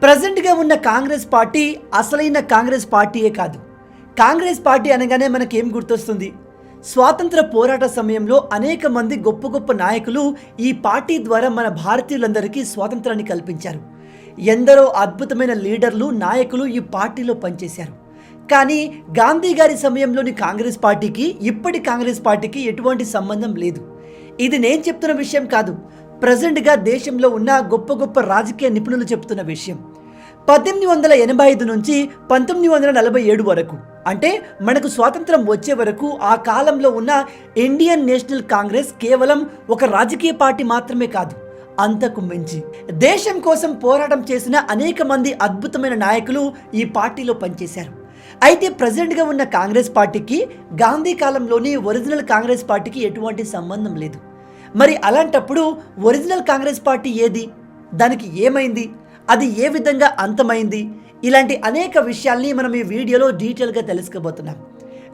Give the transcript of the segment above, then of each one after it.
ప్రజెంట్గా ఉన్న కాంగ్రెస్ పార్టీ అసలైన కాంగ్రెస్ పార్టీయే కాదు. కాంగ్రెస్ పార్టీ అనగానే మనకేం గుర్తొస్తుంది? స్వాతంత్ర పోరాట సమయంలో అనేక మంది గొప్ప గొప్ప నాయకులు ఈ పార్టీ ద్వారా మన భారతీయులందరికీ స్వాతంత్రాన్ని కల్పించారు. ఎందరో అద్భుతమైన లీడర్లు, నాయకులు ఈ పార్టీలో పనిచేశారు. కానీ గాంధీ గారి సమయంలోని కాంగ్రెస్ పార్టీకి ఇప్పటి కాంగ్రెస్ పార్టీకి ఎటువంటి సంబంధం లేదు. ఇది నేను చెప్తున్న విషయం కాదు, ప్రజెంట్గా దేశంలో ఉన్న గొప్ప గొప్ప రాజకీయ నిపుణులు చెప్తున్న విషయం. 1885 నుంచి 1947 వరకు, అంటే మనకు స్వాతంత్రం వచ్చే వరకు ఆ కాలంలో ఉన్న ఇండియన్ నేషనల్ కాంగ్రెస్ కేవలం ఒక రాజకీయ పార్టీ మాత్రమే కాదు, అంతకు మించి దేశం కోసం పోరాటం చేసిన అనేక మంది అద్భుతమైన నాయకులు ఈ పార్టీలో పనిచేశారు. అయితే ప్రజెంట్గా ఉన్న కాంగ్రెస్ పార్టీకి గాంధీ కాలంలోని ఒరిజినల్ కాంగ్రెస్ పార్టీకి ఎటువంటి సంబంధం లేదు. మరి అలాంటప్పుడు ఒరిజినల్ కాంగ్రెస్ పార్టీ ఏది? దానికి ఏమైంది? అది ఏ విధంగా అంతమైంది? ఇలాంటి అనేక విషయాల్ని మనం ఈ వీడియోలో డీటెయిల్గా తెలుసుకోబోతున్నాం.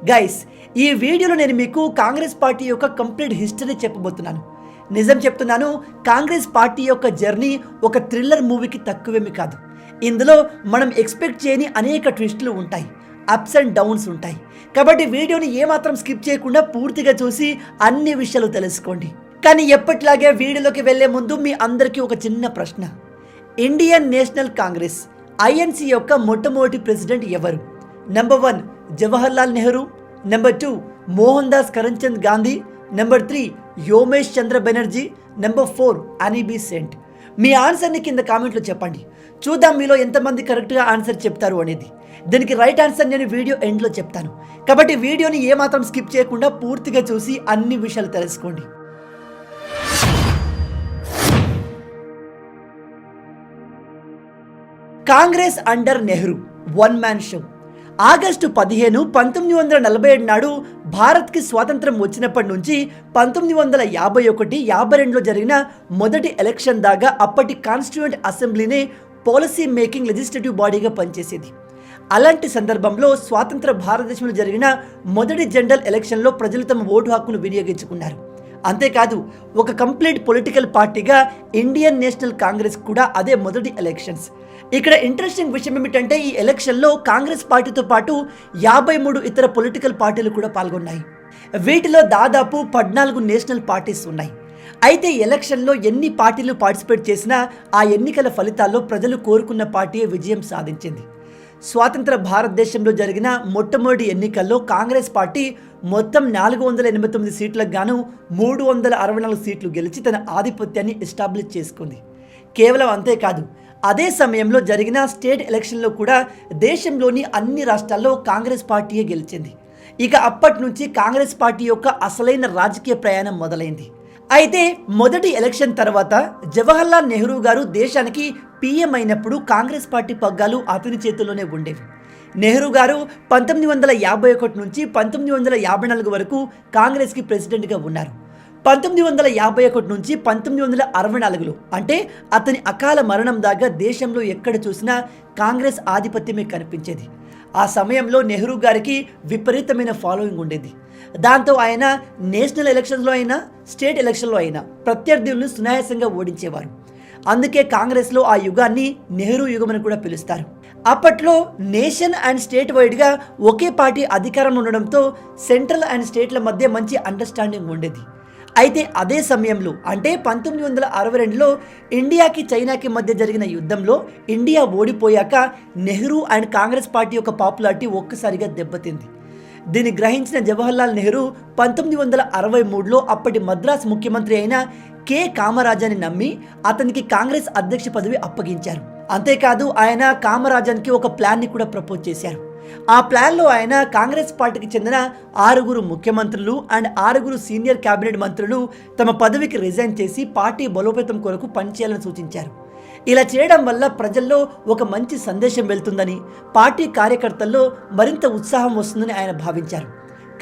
గైస్, ఈ వీడియోలో నేను మీకు కాంగ్రెస్ పార్టీ యొక్క కంప్లీట్ హిస్టరీ చెప్పబోతున్నాను. నిజం చెప్తున్నాను, కాంగ్రెస్ పార్టీ యొక్క జర్నీ ఒక థ్రిల్లర్ మూవీకి తక్కువేమి కాదు. ఇందులో మనం ఎక్స్పెక్ట్ చేయని అనేక ట్విస్టులు ఉంటాయి, అప్స్ అండ్ డౌన్స్ ఉంటాయి. కాబట్టి వీడియోని ఏమాత్రం స్కిప్ చేయకుండా పూర్తిగా చూసి అన్ని విషయాలు తెలుసుకోండి. కానీ ఎప్పటిలాగే వీడియోలోకి వెళ్లే ముందు మీ అందరికీ ఒక చిన్న ప్రశ్న. ఇండియన్ నేషనల్ కాంగ్రెస్ ఐఎన్సి యొక్క మొట్టమొదటి ప్రెసిడెంట్ ఎవరు? Number 1 Jawaharlal Nehru, number 2 Mohan Das Karamchand Gandhi, number 3 యోమేష్ చంద్ర బెనర్జీ, నెంబర్ 4 అనీ బెసెంట్. మీ ఆన్సర్ని కింద కామెంట్లో చెప్పండి. చూద్దాం మీలో ఎంతమంది కరెక్ట్గా ఆన్సర్ చెప్తారు అనేది. దీనికి రైట్ ఆన్సర్ నేను వీడియో ఎండ్లో చెప్తాను. కాబట్టి వీడియోని ఏమాత్రం స్కిప్ చేయకుండా పూర్తిగా చూసి అన్ని విషయాలు తెలుసుకోండి. Congress under Nehru one man show. August 15, 1947 నాడు భారత్కి స్వాతంత్రం వచ్చినప్పటి నుంచి 1951, 52లో జరిగిన మొదటి ఎలక్షన్ దాకా అప్పటి కాన్స్టిట్యూయెంట్ అసెంబ్లీనే పాలసీ మేకింగ్ లెజిస్లేటివ్ బాడీగా పనిచేసేది. అలాంటి సందర్భంలో స్వాతంత్ర భారతదేశంలో జరిగిన మొదటి జనరల్ ఎలక్షన్లో ప్రజలు తమ ఓటు హక్కును వినియోగించుకున్నారు. అంతేకాదు, ఒక కంప్లీట్ పొలిటికల్ పార్టీగా ఇండియన్ నేషనల్ కాంగ్రెస్ కూడా అదే మొదటి ఎలక్షన్స్. ఇక్కడ ఇంట్రెస్టింగ్ విషయం ఏమిటంటే, ఈ ఎలక్షన్లో కాంగ్రెస్ పార్టీతో పాటు 53 ఇతర పొలిటికల్ పార్టీలు కూడా పాల్గొన్నాయి. వీటిలో దాదాపు 14 నేషనల్ పార్టీస్ ఉన్నాయి. అయితే ఎలక్షన్లో ఎన్ని పార్టీలు పార్టిసిపేట్ చేసినా ఆ ఎన్నికల ఫలితాల్లో ప్రజలు కోరుకున్న పార్టీయే విజయం సాధించింది. స్వాతంత్ర భారతదేశంలో జరిగిన మొట్టమొదటి ఎన్నికల్లో కాంగ్రెస్ పార్టీ మొత్తం 489 సీట్లకు గాను 364 సీట్లు గెలిచి తన ఆధిపత్యాన్ని ఎస్టాబ్లిష్ చేసుకుంది. కేవలం అంతేకాదు, అదే సమయంలో జరిగిన స్టేట్ ఎలక్షన్లో కూడా దేశంలోని అన్ని రాష్ట్రాల్లో కాంగ్రెస్ పార్టీయే గెలిచింది. ఇక అప్పటి నుంచి కాంగ్రెస్ పార్టీ యొక్క అసలైన రాజకీయ ప్రయాణం మొదలైంది. అయితే మొదటి ఎలక్షన్ తర్వాత జవహర్లాల్ నెహ్రూ గారు దేశానికి పీఎం అయినప్పుడు కాంగ్రెస్ పార్టీ పగ్గాలు అతని చేతుల్లోనే ఉండేవి. నెహ్రూ గారు 1951 నుంచి 1954 వరకు కాంగ్రెస్కి ప్రెసిడెంట్గా ఉన్నారు. 1951 నుంచి 1964లో, అంటే అతని అకాల మరణం దాకా దేశంలో ఎక్కడ చూసినా కాంగ్రెస్ ఆధిపత్యమే కనిపించేది. ఆ సమయంలో నెహ్రూ గారికి విపరీతమైన ఫాలోయింగ్ ఉండేది. దాంతో ఆయన నేషనల్ ఎలక్షన్స్లో అయినా స్టేట్ ఎలక్షన్లో అయినా ప్రత్యర్థులను సునాయాసంగా ఓడించేవారు. అందుకే కాంగ్రెస్లో ఆ యుగాన్ని నెహ్రూ యుగం అని కూడా పిలుస్తారు. అప్పట్లో నేషన్ అండ్ స్టేట్ వైడ్గా ఒకే పార్టీ అధికారంలో ఉండడంతో సెంట్రల్ అండ్ స్టేట్ల మధ్య మంచి అండర్స్టాండింగ్ ఉండేది. అయితే అదే సమయంలో, అంటే 1962లో ఇండియాకి చైనాకి మధ్య జరిగిన యుద్ధంలో ఇండియా ఓడిపోయాక నెహ్రూ అండ్ కాంగ్రెస్ పార్టీ యొక్క పాపులారిటీ ఒక్కసారిగా దెబ్బతింది. దీన్ని గ్రహించిన జవహర్లాల్ నెహ్రూ 1963లో అప్పటి మద్రాస్ ముఖ్యమంత్రి అయిన కె కామరాజాన్ని నమ్మి అతనికి కాంగ్రెస్ అధ్యక్ష పదవి అప్పగించారు. అంతేకాదు, ఆయన కామరాజానికి ఒక ప్లాన్ని కూడా ప్రపోజ్ చేశారు. ఆ ప్లాన్లో ఆయన కాంగ్రెస్ పార్టీకి చెందిన 6 ముఖ్యమంత్రులు అండ్ 6 సీనియర్ క్యాబినెట్ మంత్రులు తమ పదవికి రిజైన్ చేసి పార్టీ బలోపేతం కొరకు పనిచేయాలని సూచించారు. ఇలా చేయడం వల్ల ప్రజల్లో ఒక మంచి సందేశం వెళ్తుందని, పార్టీ కార్యకర్తల్లో మరింత ఉత్సాహం వస్తుందని ఆయన భావించారు.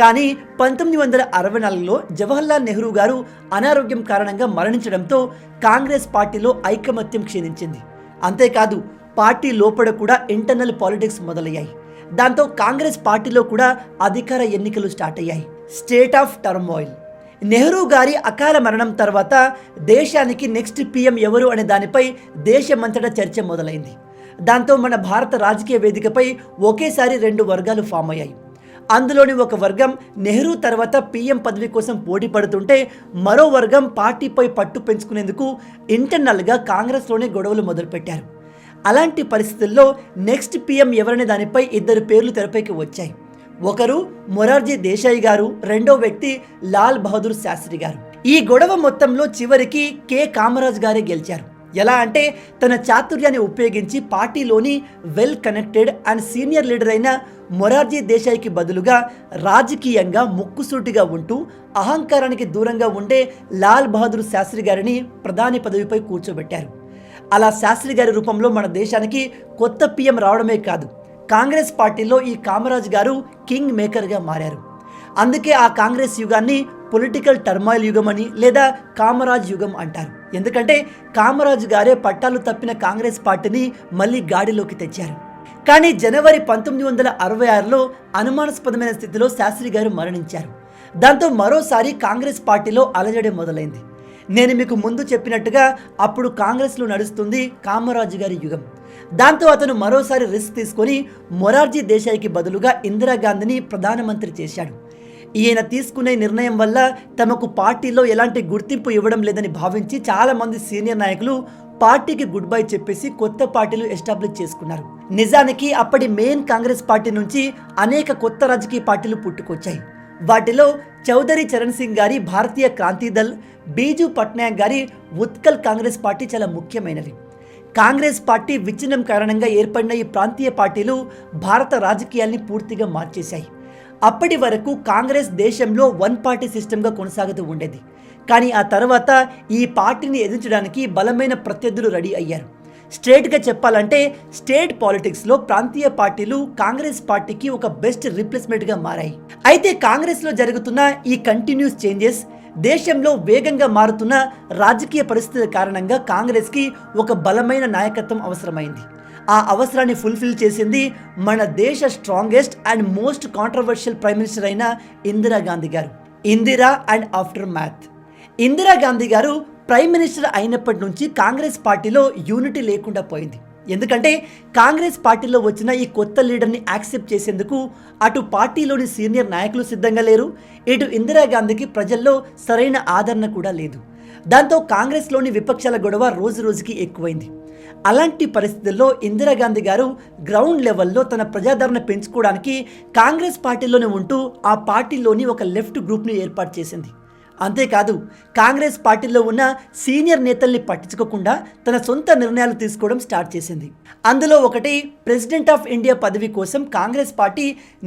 కానీ 1964లో జవహర్లాల్ నెహ్రూ గారు అనారోగ్యం కారణంగా మరణించడంతో కాంగ్రెస్ పార్టీలో ఐకమత్యం క్షీణించింది. అంతేకాదు, పార్టీ లోపల కూడా ఇంటర్నల్ పాలిటిక్స్ మొదలయ్యాయి. దాంతో కాంగ్రెస్ పార్టీలో కూడా అధికార ఎన్నికలు స్టార్ట్ అయ్యాయి. State of turmoil. నెహ్రూ గారి అకాల మరణం తర్వాత దేశానికి నెక్స్ట్ పీఎం ఎవరు అనే దానిపై దేశమంతటా చర్చ మొదలైంది. దాంతో మన భారత రాజకీయ వేదికపై ఒకేసారి 2 వర్గాలు ఫామ్ అయ్యాయి. అందులోని ఒక వర్గం నెహ్రూ తర్వాత పీఎం పదవి కోసం పోటీ పడుతుంటే, మరో వర్గం పార్టీపై పట్టు పెంచుకునేందుకు ఇంటర్నల్గా కాంగ్రెస్లోనే గొడవలు మొదలుపెట్టారు. అలాంటి పరిస్థితుల్లో నెక్స్ట్ పీఎం ఎవరనే దానిపై 2 పేర్లు తెరపైకి వచ్చాయి. ఒకరు మొరార్జీ దేశాయ్ గారు, రెండో వ్యక్తి లాల్ బహదూర్ శాస్త్రి గారు. ఈ గొడవ మొత్తంలో చివరికి కె కామరాజ్ గారే గెలిచారు. ఎలా అంటే తన చాతుర్యాన్ని ఉపయోగించి పార్టీలోని well connected and senior leader అయిన మొరార్జీ దేశాయ్కి బదులుగా రాజకీయంగా ముక్కుసూటిగా ఉంటూ అహంకారానికి దూరంగా ఉండే లాల్ బహదూర్ శాస్త్రి గారిని ప్రధాని పదవిపై కూర్చోబెట్టారు. అలా శాస్త్రి గారి రూపంలో మన దేశానికి కొత్త పీఎం రావడమే కాదు, కాంగ్రెస్ పార్టీలో ఈ కామరాజ్ గారు కింగ్ మేకర్గా మారారు. అందుకే ఆ కాంగ్రెస్ యుగాన్ని పొలిటికల్ టర్మాయిల్ యుగం అని లేదా కామరాజ్ యుగం అంటారు. ఎందుకంటే కామరాజ్ గారే పట్టాలు తప్పిన కాంగ్రెస్ పార్టీని మళ్ళీ గాడిలోకి తెచ్చారు. కానీ జనవరి 1966లో అనుమానాస్పదమైన స్థితిలో శాస్త్రి గారు మరణించారు. దాంతో మరోసారి కాంగ్రెస్ పార్టీలో అలజడి మొదలైంది. నేను మీకు ముందు చెప్పినట్టుగా అప్పుడు కాంగ్రెస్లో నడుస్తుంది కామరాజ్ గారి యుగం. దాంతో అతను మరోసారి రిస్క్ తీసుకొని మొరార్జీ దేశాయ్కి బదులుగా ఇందిరాగాంధీని ప్రధానమంత్రి చేశాడు. ఈయన తీసుకునే నిర్ణయం వల్ల తమకు పార్టీలో ఎలాంటి గుర్తింపు ఇవ్వడం లేదని భావించి చాలామంది సీనియర్ నాయకులు పార్టీకి గుడ్ బై చెప్పేసి కొత్త పార్టీలు ఎస్టాబ్లిష్ చేసుకున్నారు. నిజానికి అప్పటి మెయిన్ కాంగ్రెస్ పార్టీ నుంచి అనేక కొత్త రాజకీయ పార్టీలు పుట్టుకొచ్చాయి. వాటిలో చౌదరి చరణ్ సింగ్ గారి భారతీయ క్రాంతి దళ్, బీజు పట్నాయక్ గారి ఉత్కల్ కాంగ్రెస్ పార్టీ చాలా ముఖ్యమైనవి. కాంగ్రెస్ పార్టీ విచ్ఛిన్నం కారణంగా ఏర్పడిన ఈ ప్రాంతీయ పార్టీలు భారత రాజకీయాల్ని పూర్తిగా మార్చేశాయి. అప్పటి వరకు కాంగ్రెస్ దేశంలో వన్ పార్టీ సిస్టమ్గా కొనసాగుతూ ఉండేది. కానీ ఆ తర్వాత ఈ పార్టీని ఎదిరించడానికి బలమైన ప్రత్యర్థులు రెడీ అయ్యారు. స్ట్రేట్గా చెప్పాలంటే స్టేట్ పాలిటిక్స్లో ప్రాంతీయ పార్టీలు కాంగ్రెస్ పార్టీకి ఒక బెస్ట్ రీప్లేస్మెంట్గా మారాయి. అయితే కాంగ్రెస్లో జరుగుతున్న ఈ కంటిన్యూస్ చేంజెస్, దేశంలో వేగంగా మారుతున్న రాజకీయ పరిస్థితుల కారణంగా కాంగ్రెస్కి ఒక బలమైన నాయకత్వం అవసరమైంది. ఆ అవసరాన్ని ఫుల్ఫిల్ చేసింది మన దేశ strongest and most controversial prime minister అయిన ఇందిరాగాంధీ గారు. Indira and after math. Indira Gandhi గారు ప్రైమ్ మినిస్టర్ అయినప్పటి నుంచి కాంగ్రెస్ పార్టీలో యూనిటీ లేకుండా పోయింది. ఎందుకంటే కాంగ్రెస్ పార్టీలో వచ్చిన ఈ కొత్త లీడర్ని యాక్సెప్ట్ చేసేందుకు అటు పార్టీలోని సీనియర్ నాయకులు సిద్ధంగా లేరు, ఇటు ఇందిరాగాంధీకి ప్రజల్లో సరైన ఆదరణ కూడా లేదు. దాంతో కాంగ్రెస్లోని విపక్షాల గొడవ రోజు రోజుకి ఎక్కువైంది. అలాంటి పరిస్థితుల్లో ఇందిరాగాంధీ గారు గ్రౌండ్ లెవెల్లో తన ప్రజాదరణ పెంచుకోవడానికి కాంగ్రెస్ పార్టీలోనే ఉంటూ ఆ పార్టీలోని ఒక లెఫ్ట్ గ్రూప్ని ఏర్పాటు చేసింది. అంతేకాదు కాంగ్రెస్ పార్టీలో ఉన్న సీనియర్ నేతల్ని పట్టించుకోకుండా తన సొంత నిర్ణయాలు తీసుకోవడం స్టార్ట్ చేసింది. అందులో ఒకటి, ప్రెసిడెంట్ ఆఫ్ ఇండియా పదవి కోసం కాంగ్రెస్ పార్టీ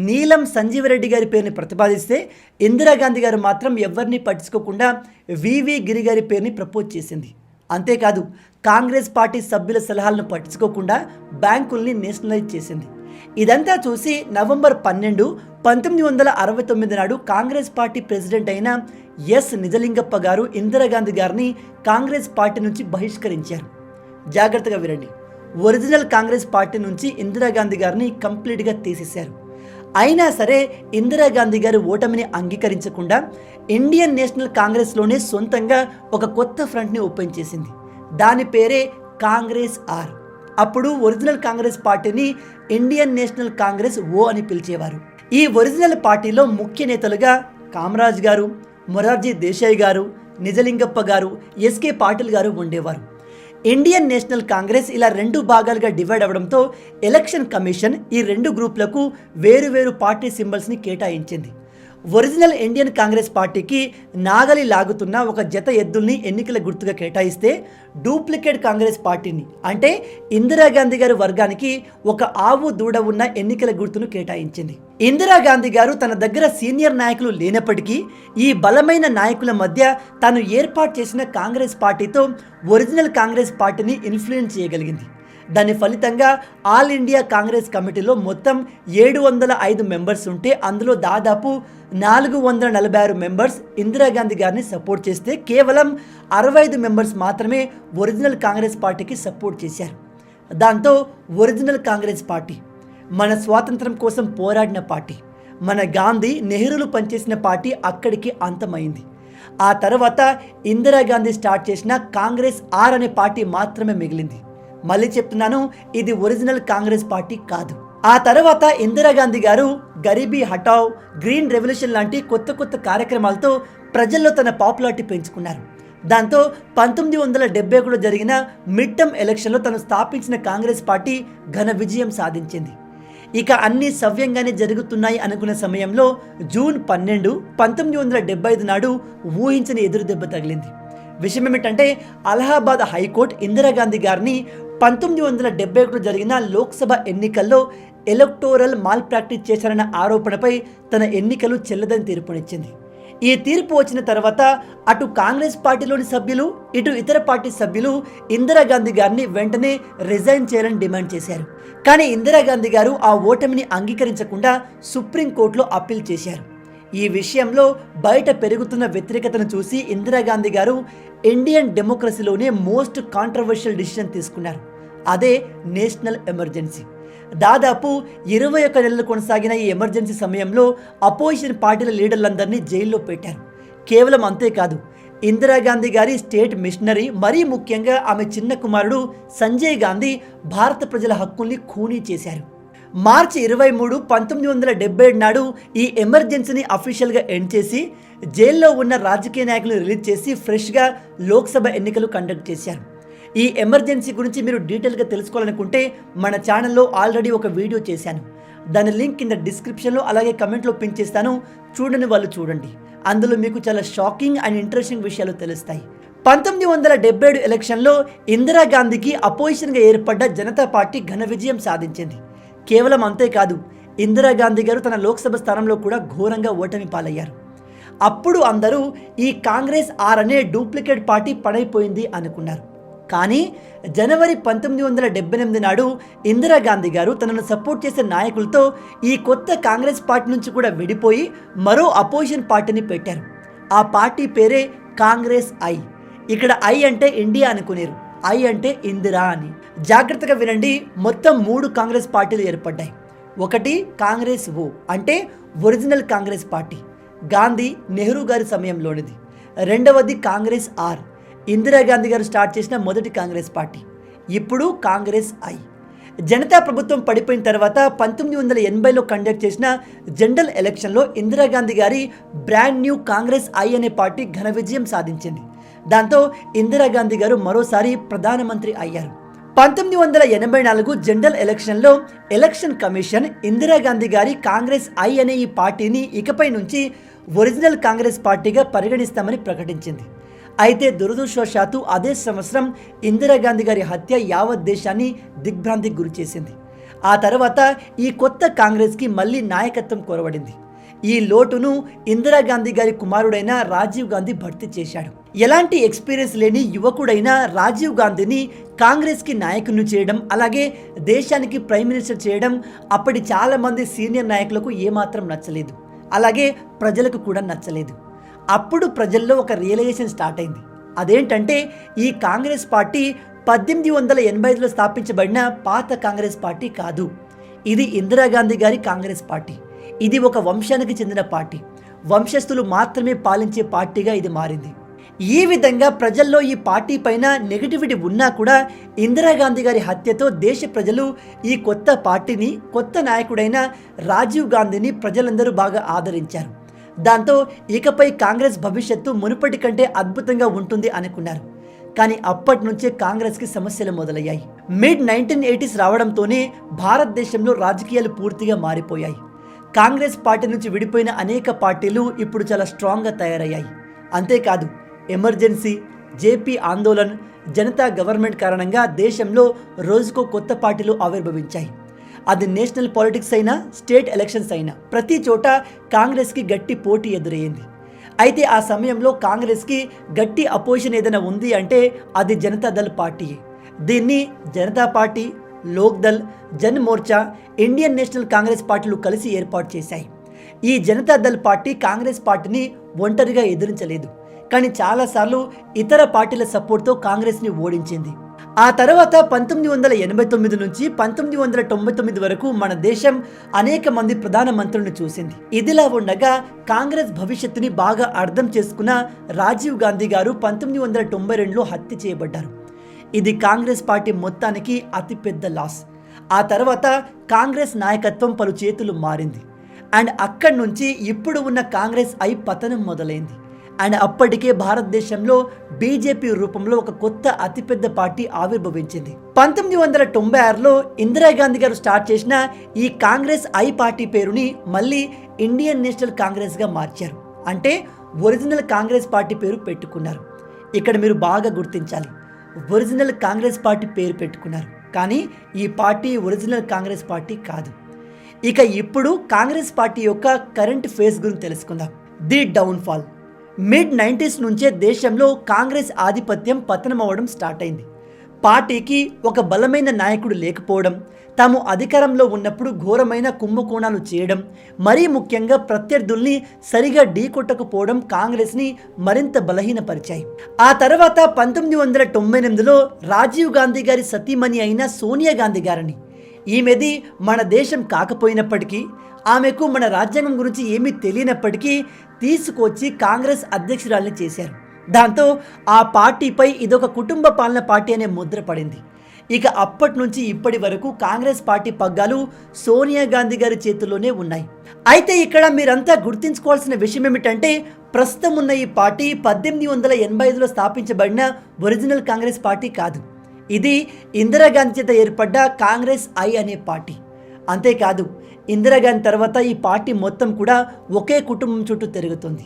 నీలం సంజీవరెడ్డి గారి పేరుని ప్రతిపాదిస్తే ఇందిరాగాంధీ గారు మాత్రం ఎవరిని పట్టించుకోకుండా వివి గిరి గారి పేరుని ప్రపోజ్ చేసింది. అంతేకాదు కాంగ్రెస్ పార్టీ సభ్యుల సలహాలను పట్టించుకోకుండా బ్యాంకుల్ని నేషనలైజ్ చేసింది. ఇదంతా చూసి నవంబర్ 12, 1969 నాడు కాంగ్రెస్ పార్టీ ప్రెసిడెంట్ అయిన ఎస్ నిజలింగప్ప గారు ఇందిరాగాంధీ గారిని కాంగ్రెస్ పార్టీ నుంచి బహిష్కరించారు. జాగ్రత్తగా వినండి, ఒరిజినల్ కాంగ్రెస్ పార్టీ నుంచి ఇందిరాగాంధీ గారిని కంప్లీట్గా తీసేశారు. అయినా సరే ఇందిరాగాంధీ గారు ఓటమిని అంగీకరించకుండా ఇండియన్ నేషనల్ కాంగ్రెస్లోనే సొంతంగా ఒక కొత్త ఫ్రంట్ని ఓపెన్ చేసింది. దాని పేరే కాంగ్రెస్ ఆర్. అప్పుడు ఒరిజినల్ కాంగ్రెస్ పార్టీని ఇండియన్ నేషనల్ కాంగ్రెస్ ఓ అని పిలిచేవారు. ఈ ఒరిజినల్ పార్టీలో ముఖ్య నేతలుగా కామరాజ్ గారు, మొరార్జీ దేశాయ్ గారు, నిజలింగప్ప గారు, ఎస్కే పాటిల్ గారు ఉండేవారు. ఇండియన్ నేషనల్ కాంగ్రెస్ ఇలా 2 భాగాలుగా డివైడ్ అవ్వడంతో ఎలక్షన్ కమిషన్ ఈ 2 గ్రూపులకు వేరు పార్టీ సింబల్స్ని కేటాయించింది. ఒరిజినల్ ఇండియన్ కాంగ్రెస్ పార్టీకి నాగలి లాగుతున్న ఒక జత ఎద్దుల్ని ఎన్నికల గుర్తుగా కేటాయిస్తే, డూప్లికేట్ కాంగ్రెస్ పార్టీని అంటే ఇందిరాగాంధీ గారి వర్గానికి ఒక ఆవు దూడ ఉన్న ఎన్నికల గుర్తును కేటాయించింది. ఇందిరాగాంధీ గారు తన దగ్గర సీనియర్ నాయకులు లేనప్పటికీ ఈ బలమైన నాయకుల మధ్య తాను ఏర్పాటు చేసిన కాంగ్రెస్ పార్టీతో ఒరిజినల్ కాంగ్రెస్ పార్టీని ఇన్ఫ్లుయెన్స్ చేయగలిగింది. దాని ఫలితంగా ఆల్ ఇండియా కాంగ్రెస్ కమిటీలో మొత్తం 705 మెంబర్స్ ఉంటే అందులో దాదాపు 446 మెంబర్స్ ఇందిరాగాంధీ గారిని సపోర్ట్ చేస్తే కేవలం 65 మెంబర్స్ మాత్రమే ఒరిజినల్ కాంగ్రెస్ పార్టీకి సపోర్ట్ చేశారు. దాంతో ఒరిజినల్ కాంగ్రెస్ పార్టీ మన స్వాతంత్రం కోసం పోరాడిన పార్టీ, మన గాంధీ నెహ్రూలు పనిచేసిన పార్టీ అక్కడికి అంతమైంది. ఆ తర్వాత ఇందిరాగాంధీ స్టార్ట్ చేసిన కాంగ్రెస్ ఆర్ అనే పార్టీ మాత్రమే మిగిలింది. మళ్ళీ చెప్తున్నాను, ఇది ఒరిజినల్ కాంగ్రెస్ పార్టీ కాదు. ఆ తర్వాత ఇందిరాగాంధీ గారు గరీబీ హటావ్, గ్రీన్ రెవల్యూషన్ లాంటి కొత్త కొత్త కార్యక్రమాలతో ప్రజల్లో తన పాపులారిటీ పెంచుకున్నారు. దాంతో 1971 జరిగిన మిడ్ టర్మ్ ఎలక్షన్లో తను స్థాపించిన కాంగ్రెస్ పార్టీ ఘన విజయం సాధించింది. ఇక అన్ని సవ్యంగానే జరుగుతున్నాయి అనుకున్న సమయంలో జూన్ 12, 1975 నాడు ఊహించని ఎదురుదెబ్బ తగిలింది. విషయం ఏమిటంటే, అలహాబాద్ హైకోర్టు ఇందిరాగాంధీ గారిని 1971 జరిగిన లోక్సభ ఎన్నికల్లో ఎలక్టోరల్ మాల్ ప్రాక్టీస్ చేశారన్న ఆరోపణపై తన ఎన్నికలు చెల్లదని తీర్పునిచ్చింది. ఈ తీర్పు వచ్చిన తర్వాత అటు కాంగ్రెస్ పార్టీలోని సభ్యులు, ఇటు ఇతర పార్టీ సభ్యులు ఇందిరాగాంధీ గారిని వెంటనే రిజైన్ చేయాలని డిమాండ్ చేశారు. కానీ ఇందిరాగాంధీ గారు ఆ ఓటమిని అంగీకరించకుండా సుప్రీంకోర్టులో అప్పీల్ చేశారు. ఈ విషయంలో బయట పెరుగుతున్న వ్యతిరేకతను చూసి ఇందిరాగాంధీ గారు ఇండియన్ డెమోక్రసీలోనే మోస్ట్ కాంట్రవర్షియల్ డిసిషన్ తీసుకున్నారు. అదే నేషనల్ ఎమర్జెన్సీ. దాదాపు 21 నెలలు కొనసాగిన ఈ ఎమర్జెన్సీ సమయంలో అపోజిషన్ పార్టీల లీడర్లందరినీ జైల్లో పెట్టారు. కేవలం అంతేకాదు, ఇందిరాగాంధీ గారి స్టేట్ మిషనరీ, మరీ ముఖ్యంగా ఆమె చిన్న కుమారుడు సంజయ్ గాంధీ భారత ప్రజల హక్కుల్ని ఖూనీ చేశారు. మార్చి 23, 1977 నాడు ఈ ఎమర్జెన్సీని అఫీషియల్గా ఎండ్ చేసి జైల్లో ఉన్న రాజకీయ నాయకులను రిలీజ్ చేసి ఫ్రెష్గా లోక్సభ ఎన్నికలు కండక్ట్ చేశారు. ఈ ఎమర్జెన్సీ గురించి మీరు డీటెయిల్గా తెలుసుకోవాలనుకుంటే మన ఛానల్లో ఆల్రెడీ ఒక వీడియో చేశాను. దాని లింక్ కింద డిస్క్రిప్షన్లో అలాగే కమెంట్లో పిన్ చేస్తాను. చూడని వాళ్ళు చూడండి. అందులో మీకు చాలా షాకింగ్ అండ్ ఇంట్రెస్టింగ్ విషయాలు తెలుస్తాయి. 1977 ఎలక్షన్లో ఇందిరాగాంధీకి అపోజిషన్గా ఏర్పడ్డ జనతా పార్టీ ఘన విజయం సాధించింది. కేవలం అంతేకాదు, ఇందిరాగాంధీ గారు తన లోక్సభ స్థానంలో కూడా ఘోరంగా ఓటమి పాలయ్యారు. అప్పుడు అందరూ ఈ కాంగ్రెస్ అనే డూప్లికేట్ పార్టీ పడైపోయింది అనుకున్నారు. కానీ జనవరి 1978 నాడు ఇందిరాగాంధీ గారు తనను సపోర్ట్ చేసే నాయకులతో ఈ కొత్త కాంగ్రెస్ పార్టీ నుంచి కూడా విడిపోయి మరో అపోజిషన్ పార్టీని పెట్టారు. ఆ పార్టీ పేరే కాంగ్రెస్ ఐ. ఇక్కడ ఐ అంటే ఇండియా అనుకునేరు, ఐ అంటే ఇందిరా అని. జాగ్రత్తగా వినండి, మొత్తం 3 కాంగ్రెస్ పార్టీలు ఏర్పడ్డాయి. ఒకటి కాంగ్రెస్ ఓ అంటే ఒరిజినల్ కాంగ్రెస్ పార్టీ, గాంధీ నెహ్రూ గారి సమయంలోనిది. రెండవది కాంగ్రెస్ ఆర్, ఇందిరాగాంధీ గారు స్టార్ట్ చేసిన మొదటి కాంగ్రెస్ పార్టీ. ఇప్పుడు కాంగ్రెస్ ఐ. జనతా ప్రభుత్వం పడిపోయిన తర్వాత 1980లో కండక్ట్ చేసిన జనరల్ ఎలక్షన్లో ఇందిరాగాంధీ గారి బ్రాండ్ న్యూ కాంగ్రెస్ ఐ అనే పార్టీ ఘన విజయం సాధించింది. దాంతో ఇందిరాగాంధీ గారు మరోసారి ప్రధానమంత్రి అయ్యారు. 1984 జనరల్ ఎలక్షన్లో ఎలక్షన్ కమిషన్ ఇందిరాగాంధీ గారి కాంగ్రెస్ ఐ అనే ఈ పార్టీని ఇకపై నుంచి ఒరిజినల్ కాంగ్రెస్ పార్టీగా పరిగణిస్తామని ప్రకటించింది. అయితే దురదృష్టవశాత్తు అదే సంవత్సరం ఇందిరాగాంధీ గారి హత్య యావత్ దేశాన్ని దిగ్భ్రాంతికి గురిచేసింది. ఆ తర్వాత ఈ కొత్త కాంగ్రెస్కి మళ్ళీ నాయకత్వం కొరవడింది. ఈ లోటును ఇందిరాగాంధీ గారి కుమారుడైన రాజీవ్ గాంధీ భర్తీ చేశాడు. ఎలాంటి ఎక్స్పీరియన్స్ లేని యువకుడైన రాజీవ్ గాంధీని కాంగ్రెస్కి నాయకుని చేయడం, అలాగే దేశానికి ప్రైమ్ మినిస్టర్ చేయడం అప్పటి చాలామంది సీనియర్ నాయకులకు ఏమాత్రం నచ్చలేదు. అలాగే ప్రజలకు కూడా నచ్చలేదు. అప్పుడు ప్రజల్లో ఒక రియలైజేషన్ స్టార్ట్ అయింది. అదేంటంటే, ఈ కాంగ్రెస్ పార్టీ 1885లో స్థాపించబడిన పాత కాంగ్రెస్ పార్టీ కాదు. ఇది ఇందిరాగాంధీ గారి కాంగ్రెస్ పార్టీ. ఇది ఒక వంశానికి చెందిన పార్టీ. వంశస్థులు మాత్రమే పాలించే పార్టీగా ఇది మారింది. ఈ విధంగా ప్రజల్లో ఈ పార్టీ పైన నెగిటివిటీ ఉన్నా కూడా ఇందిరాగాంధీ గారి హత్యతో దేశ ప్రజలు ఈ కొత్త పార్టీని, కొత్త నాయకుడైన రాజీవ్ గాంధీని ప్రజలందరూ బాగా ఆదరించారు. దాంతో ఇకపై కాంగ్రెస్ భవిష్యత్తు మునుపటి కంటే అద్భుతంగా ఉంటుంది అనుకున్నారు. కానీ అప్పటి నుంచే కాంగ్రెస్కి సమస్యలు మొదలయ్యాయి. మిడ్ 1980s రావడంతోనే భారతదేశంలో రాజకీయాలు పూర్తిగా మారిపోయాయి. కాంగ్రెస్ పార్టీ నుంచి విడిపోయిన అనేక పార్టీలు ఇప్పుడు చాలా స్ట్రాంగ్గా తయారయ్యాయి. అంతేకాదు, emergency, JP Andolan, Janata government కారణంగా దేశంలో రోజుకో కొత్త పార్టీలు ఆవిర్భవించాయి. అది నేషనల్ పాలిటిక్స్ అయినా, స్టేట్ ఎలక్షన్స్ అయినా ప్రతి చోట కాంగ్రెస్కి గట్టి పోటీ ఎదురయ్యింది. అయితే ఆ సమయంలో కాంగ్రెస్కి గట్టి అపోజిషన్ ఏదైనా ఉంది అంటే అది జనతాదళ్ పార్టీయే. దీన్ని Janata party, Lok Dal, Jan Morcha, Indian national Congress పార్టీలు కలిసి ఏర్పాటు చేశాయి. ఈ జనతాదళ్ పార్టీ కాంగ్రెస్ పార్టీని ఒంటరిగా ఎదిరించలేదు, కానీ చాలాసార్లు ఇతర పార్టీల సపోర్ట్తో కాంగ్రెస్ని ఓడించింది. ఆ తర్వాత 1989 నుంచి 1999 వరకు మన దేశం అనేక మంది ప్రధానమంత్రులను చూసింది. ఇదిలా ఉండగా కాంగ్రెస్ భవిష్యత్తుని బాగా అర్థం చేసుకున్న రాజీవ్ గాంధీ గారు 1992లో హత్య చేయబడ్డారు. ఇది కాంగ్రెస్ పార్టీ మొత్తానికి అతిపెద్ద లాస్. ఆ తర్వాత కాంగ్రెస్ నాయకత్వం పలు చేతులు మారింది అండ్ అక్కడి నుంచి ఇప్పుడు ఉన్న కాంగ్రెస్ పతనం మొదలైంది. అండ్ అప్పటికే భారతదేశంలో బీజేపీ రూపంలో ఒక కొత్త అతిపెద్ద పార్టీ ఆవిర్భవించింది. 1996లో ఇందిరాగాంధీ గారు స్టార్ట్ చేసిన ఈ కాంగ్రెస్ పార్టీ పేరుని మళ్ళీ ఇండియన్ నేషనల్ కాంగ్రెస్గా మార్చారు. అంటే ఒరిజినల్ కాంగ్రెస్ పార్టీ పేరు పెట్టుకున్నారు. ఇక్కడ మీరు బాగా గుర్తించాలి, ఒరిజినల్ కాంగ్రెస్ పార్టీ పేరు పెట్టుకున్నారు, కానీ ఈ పార్టీ ఒరిజినల్ కాంగ్రెస్ పార్టీ కాదు. ఇక ఇప్పుడు కాంగ్రెస్ పార్టీ యొక్క కరెంట్ ఫేజ్ గురించి తెలుసుకుందాం. The downfall. మిడ్ 90s నుంచే దేశంలో కాంగ్రెస్ ఆధిపత్యం పతనం అవ్వడం స్టార్ట్ అయింది. పార్టీకి ఒక బలమైన నాయకుడు లేకపోవడం, తాము అధికారంలో ఉన్నప్పుడు ఘోరమైన కుంభకోణాలు చేయడం, మరీ ముఖ్యంగా ప్రత్యర్థుల్ని సరిగా ఢీకొట్టకపోవడం కాంగ్రెస్ని మరింత బలహీనపరిచాయి. ఆ తర్వాత 1998లో రాజీవ్ గాంధీ గారి సతీమణి అయిన సోనియా గాంధీ గారిని, ఈమెది మన దేశం కాకపోయినప్పటికీ, ఆమెకు మన రాజ్యాంగం గురించి ఏమీ తెలియనప్పటికీ తీసుకొచ్చి కాంగ్రెస్ అధ్యక్షురాలిని చేశారు. దాంతో ఆ పార్టీపై ఇదొక కుటుంబ పాలన పార్టీ అనే ముద్ర పడింది. ఇక అప్పటి నుంచి ఇప్పటి వరకు కాంగ్రెస్ పార్టీ పగ్గాలు సోనియా గాంధీ గారి చేతుల్లోనే ఉన్నాయి. అయితే ఇక్కడ మీరంతా గుర్తుంచుకోవాల్సిన విషయం ఏమిటంటే, ప్రస్తుతం ఉన్న ఈ పార్టీ 1885లో స్థాపించబడిన ఒరిజినల్ కాంగ్రెస్ పార్టీ కాదు. ఇది ఇందిరాగాంధీ చేత ఏర్పడ్డ కాంగ్రెస్ అనే పార్టీ. అంతేకాదు, ఇందిరాగాంధీ తర్వాత ఈ పార్టీ మొత్తం కూడా ఒకే కుటుంబం చుట్టూ తిరుగుతుంది.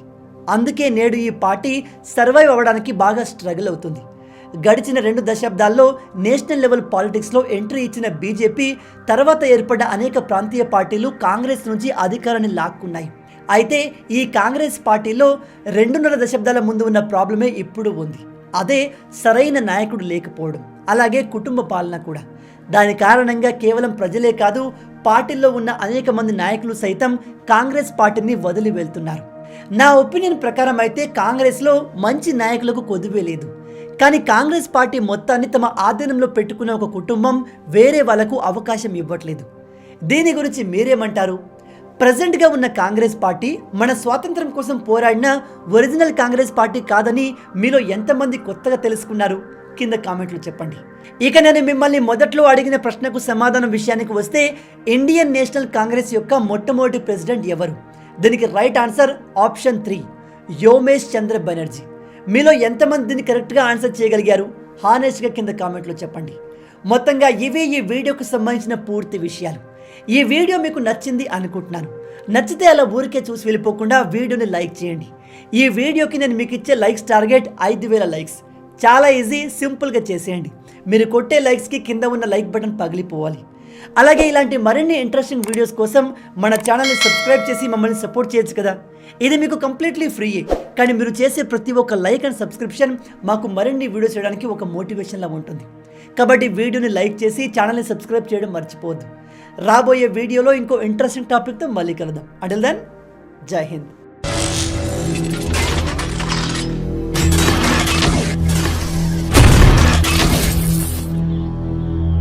అందుకే నేడు ఈ పార్టీ సర్వైవ్ అవ్వడానికి బాగా స్ట్రగుల్ అవుతుంది. గడిచిన 2 దశాబ్దాల్లో నేషనల్ లెవెల్ పాలిటిక్స్లో ఎంట్రీ ఇచ్చిన బీజేపీ తర్వాత ఏర్పడ్డ అనేక ప్రాంతీయ పార్టీలు కాంగ్రెస్ నుంచి అధికారాన్ని లాక్కున్నాయి. అయితే ఈ కాంగ్రెస్ పార్టీలో 2.5 దశాబ్దాల ముందు ఉన్న ప్రాబ్లమే ఇప్పుడు ఉంది. అదే సరైన నాయకుడు లేకపోవడం, అలాగే కుటుంబ పాలన కూడా. దాని కారణంగా కేవలం ప్రజలే కాదు, పార్టీల్లో ఉన్న అనేక మంది నాయకులు సైతం కాంగ్రెస్ పార్టీని వదిలి వెళ్తున్నారు. నా ఒపీనియన్ ప్రకారం అయితే కాంగ్రెస్లో మంచి నాయకులకు కొదువే లేదు. కానీ కాంగ్రెస్ పార్టీ మొత్తాన్ని తమ ఆధీనంలో పెట్టుకున్న ఒక కుటుంబం వేరే వాళ్ళకు అవకాశం ఇవ్వట్లేదు. దీని గురించి మీరేమంటారు? ప్రజెంట్గా ఉన్న కాంగ్రెస్ పార్టీ మన స్వాతంత్రం కోసం పోరాడిన ఒరిజినల్ కాంగ్రెస్ పార్టీ కాదని మీలో ఎంతమంది కొత్తగా తెలుసుకున్నారు? కింద కామెంట్లు చెప్పండి. ఇక నేను మిమ్మల్ని మొదట్లో అడిగిన ప్రశ్నకు సమాధానం విషయానికి వస్తే, ఇండియన్ నేషనల్ కాంగ్రెస్ యొక్క మొట్టమొదటి ప్రెసిడెంట్ ఎవరు? దీనికి రైట్ ఆన్సర్ ఆప్షన్ 3, యోమేష్ చంద్ర బెనర్జీ. మీలో ఎంతమంది దీన్ని కరెక్ట్గా ఆన్సర్ చేయగలిగారు? హానెస్ట్గా కింద కామెంట్లో చెప్పండి. మొత్తంగా ఇవే ఈ వీడియోకు సంబంధించిన పూర్తి విషయాలు. ఈ వీడియో మీకు నచ్చింది అనుకుంటున్నాను. నచ్చితే అలా ఊరికే చూసి వెళ్ళిపోకుండా వీడియోని లైక్ చేయండి. ఈ వీడియోకి నేను మీకు ఇచ్చే లైక్స్ టార్గెట్ 5000 లైక్స్. చాలా ఈజీ, సింపుల్గా చేసేయండి. మీరు కొట్టే లైక్స్కి కింద ఉన్న లైక్ బటన్ పగిలిపోవాలి. అలాగే ఇలాంటి మరిన్ని ఇంట్రెస్టింగ్ వీడియోస్ కోసం మన ఛానల్ని సబ్స్క్రైబ్ చేసి మమ్మల్ని సపోర్ట్ చేయొచ్చు కదా. ఇది మీకు కంప్లీట్లీ ఫ్రీయే, కానీ మీరు చేసే ప్రతి ఒక్క లైక్ అండ్ సబ్స్క్రిప్షన్ మాకు మరిన్ని వీడియోస్ చేయడానికి ఒక మోటివేషన్లా ఉంటుంది. కాబట్టి వీడియోని లైక్ చేసి ఛానల్ని సబ్స్క్రైబ్ చేయడం మర్చిపోవద్దు. రాబోయే వీడియోలో ఇంకో ఇంట్రెస్టింగ్ టాపిక్తో మళ్ళీ కలుద్దాం. అంటిల్ దెన్, జై హింద్.